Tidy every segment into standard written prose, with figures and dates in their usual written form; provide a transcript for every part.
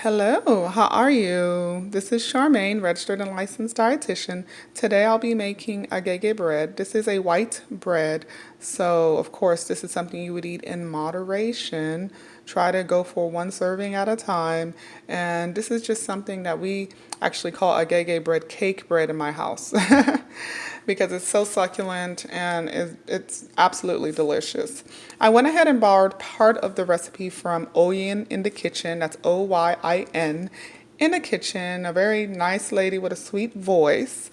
Hello, how are you? This is Charmaine, registered and licensed dietitian. Today I'll be making Agege bread. This is a white bread, so of course this is something you would eat in moderation. Try to go for one serving at a time, and this is just something that we actually call Agege bread, cake bread in my house. Because it's so succulent and it's absolutely delicious. I went ahead and borrowed part of the recipe from Oyin in the Kitchen. That's Oyin in the Kitchen, a very nice lady with a sweet voice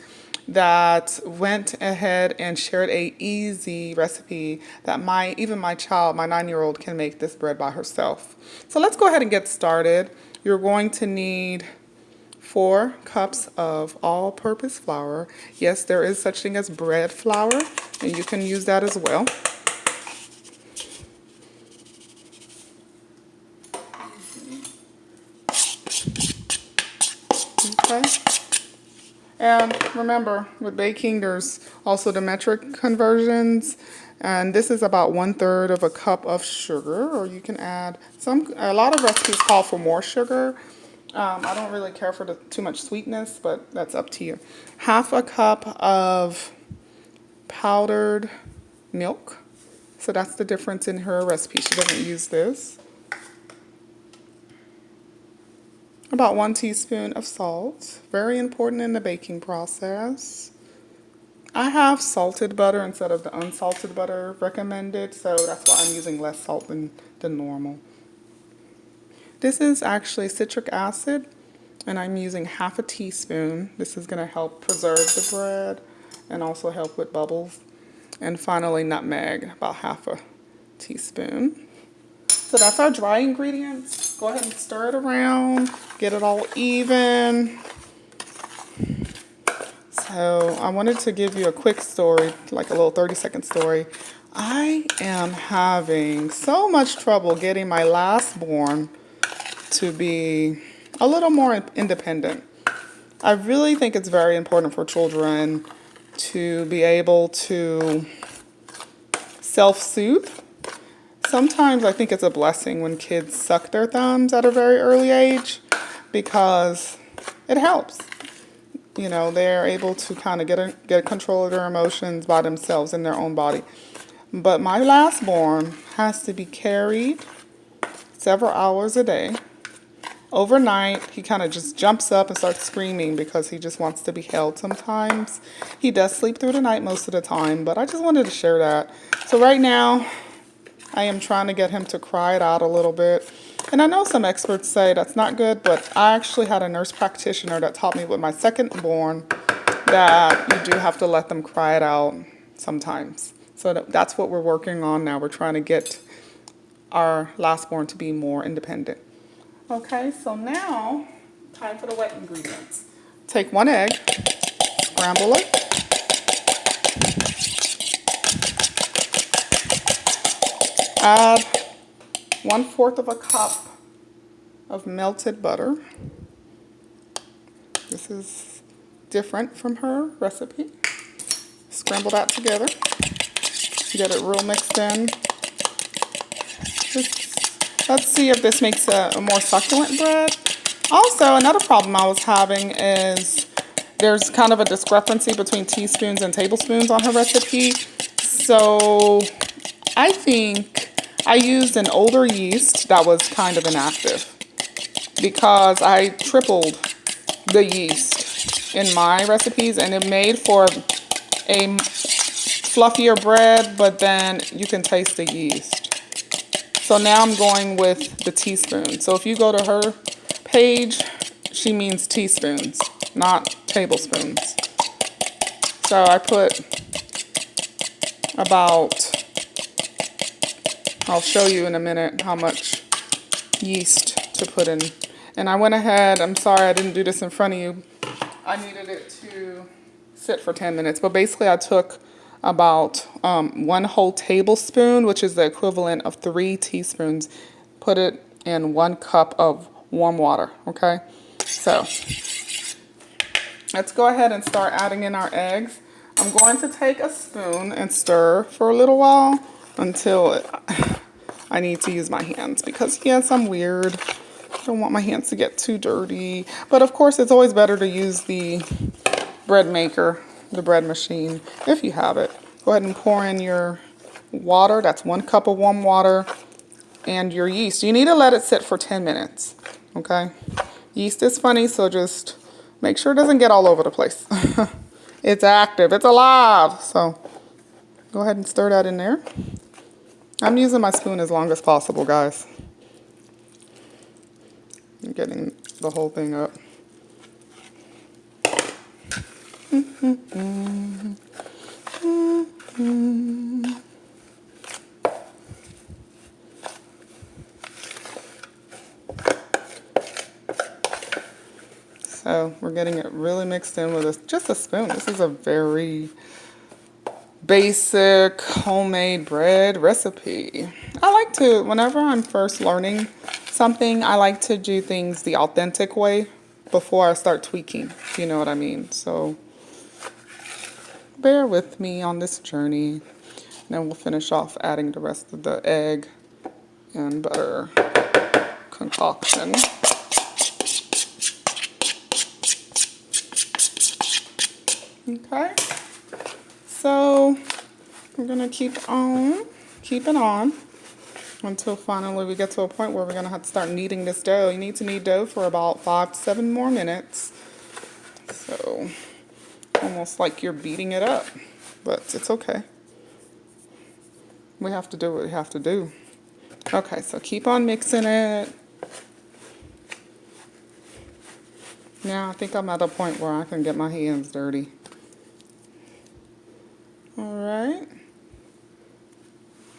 that went ahead and shared a easy recipe that even my child, my 9-year-old, can make this bread by herself. So let's go ahead and get started. You're going to need 4 cups of all-purpose flour. Yes, there is such thing as bread flour, and you can use that as well. Okay. And remember, with baking, there's also the metric conversions, and this is about 1/3 of a cup of sugar, or you can add a lot of recipes call for more sugar. I don't really care for too much sweetness, but that's up to you. 1/2 cup of powdered milk. So that's the difference in her recipe. She doesn't use this. About 1 teaspoon of salt. Very important in the baking process. I have salted butter instead of the unsalted butter recommended, so that's why I'm using less salt than normal. This is actually citric acid, and I'm using 1/2 teaspoon. This is going to help preserve the bread and also help with bubbles. And finally, nutmeg, about 1/2 teaspoon. So that's our dry ingredients. Go ahead and stir it around, get it all even. So I wanted to give you a quick story, like a little 30-second story. I am having so much trouble getting my last born to be a little more independent. I really think it's very important for children to be able to self-soothe. Sometimes I think it's a blessing when kids suck their thumbs at a very early age because it helps. You know, they're able to kind of get control of their emotions by themselves in their own body. But my last born has to be carried several hours a day. Overnight, he kind of just jumps up and starts screaming because he just wants to be held sometimes. He does sleep through the night most of the time, but I just wanted to share that. So right now, I am trying to get him to cry it out a little bit. And I know some experts say that's not good, but I actually had a nurse practitioner that taught me with my second born that you do have to let them cry it out sometimes. So that's what we're working on now. We're trying to get our last born to be more independent. Okay, so now, time for the wet ingredients. Take 1 egg, scramble it. Add 1/4 of a cup of melted butter. This is different from her recipe. Scramble that together. Get it real mixed in. Let's see if this makes a more succulent bread. Also, another problem I was having is there's kind of a discrepancy between teaspoons and tablespoons on her recipe. So I think I used an older yeast that was kind of inactive because I tripled the yeast in my recipes, and it made for a fluffier bread, but then you can taste the yeast. So now I'm going with the teaspoon. So if you go to her page, she means teaspoons, not tablespoons. So I put about, I'll show you in a minute how much yeast to put in. And I went ahead, I'm sorry I didn't do this in front of you. I needed it to sit for 10 minutes. But basically I took about 1 whole tablespoon, which is the equivalent of 3 teaspoons. Put it in 1 cup of warm water, okay? So let's go ahead and start adding in our eggs. I'm going to take a spoon and stir for a little while until I need to use my hands because yes, I'm weird. Don't want my hands to get too dirty. But of course, it's always better to use the bread maker, the bread machine, if you have it. Go ahead and pour in your water. That's 1 cup of warm water. And your yeast. You need to let it sit for 10 minutes. Okay? Yeast is funny, so just make sure it doesn't get all over the place. It's active. It's alive. So go ahead and stir that in there. I'm using my spoon as long as possible, guys. I'm getting the whole thing up. So we're getting it really mixed in with just a spoon. This is a very basic homemade bread recipe. I like to, whenever I'm first learning something, I like to do things the authentic way before I start tweaking, if you know what I mean. So bear with me on this journey. And then we'll finish off adding the rest of the egg and butter concoction. Okay, so we're gonna keep it on until finally we get to a point where we're gonna have to start kneading this dough. You need to knead dough for about 5 to 7 more minutes. So almost like you're beating it up, but it's okay. We have to do what we have to do. Okay, so keep on mixing it. Now I think I'm at a point where I can get my hands dirty. All right.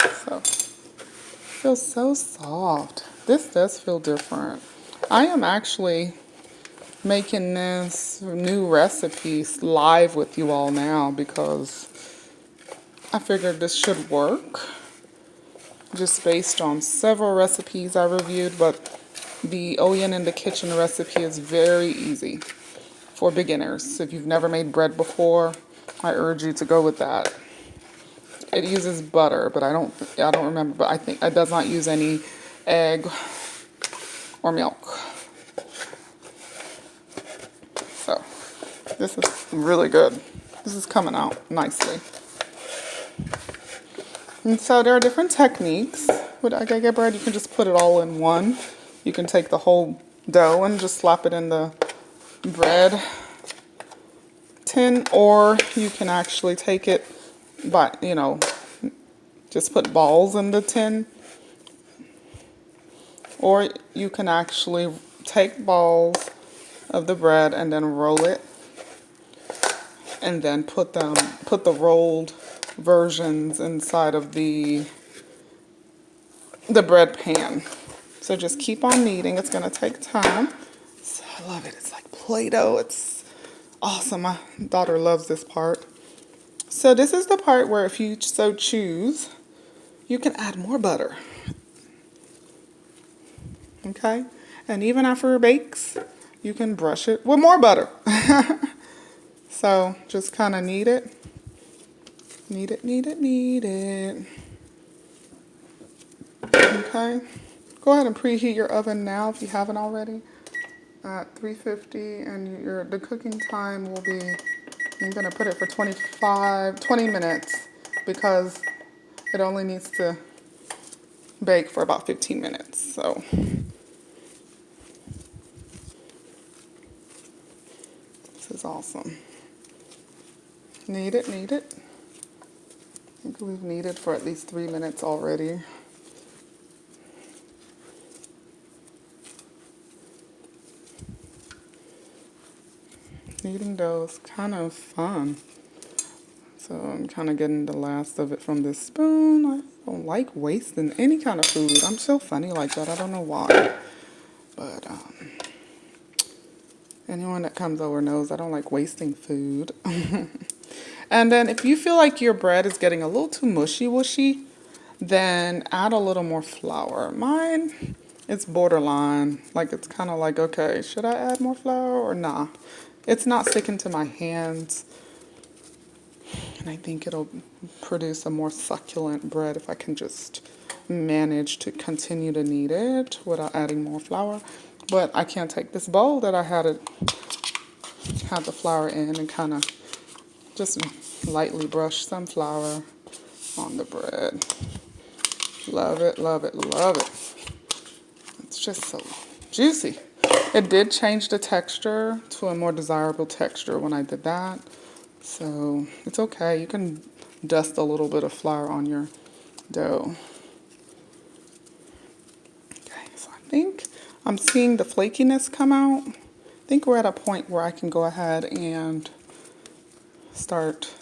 So, feels so soft. This does feel different. I am actually making this new recipe live with you all now because I figured this should work. Just based on several recipes I reviewed, but the Oyen in the Kitchen recipe is very easy for beginners. If you've never made bread before, I urge you to go with that. It uses butter, but I don't remember, but I think it does not use any egg or milk. So this is really good. This is coming out nicely. And so there are different techniques with Agege bread. You can just put it all in one. You can take the whole dough and just slap it in the bread tin, or you can actually take it by, just put balls in the tin. Or you can actually take balls of the bread and then roll it, and then put the rolled versions inside of the bread pan. So just keep on kneading. It's gonna take time. So I love it. It's like Play-Doh. It's awesome. My daughter loves this part. So this is the part where if you so choose, you can add more butter. Okay? And even after it bakes, you can brush it with more butter. So just kind of knead it. Knead it, knead it, knead it. Okay? Go ahead and preheat your oven now if you haven't already at 350, and the cooking time will be, I'm going to put it for 20 minutes because it only needs to bake for about 15 minutes. So this is awesome. Knead it, knead it. I think we've kneaded for at least 3 minutes already. Kneading dough is kind of fun. So I'm kind of getting the last of it from this spoon. I don't like wasting any kind of food. I'm so funny like that. I don't know why. But anyone that comes over knows I don't like wasting food. And then if you feel like your bread is getting a little too mushy-wushy, then add a little more flour. Mine, it's borderline. Like, it's kind of like, okay, should I add more flour or nah? It's not sticking to my hands. And I think it'll produce a more succulent bread if I can just manage to continue to knead it without adding more flour. But I can't take this bowl that I had the flour in and kind of just lightly brush some flour on the bread. Love it, love it, love it. It's just so juicy. It did change the texture to a more desirable texture when I did that. So it's okay. You can dust a little bit of flour on your dough. Okay, so I think I'm seeing the flakiness come out. I think we're at a point where I can go ahead and start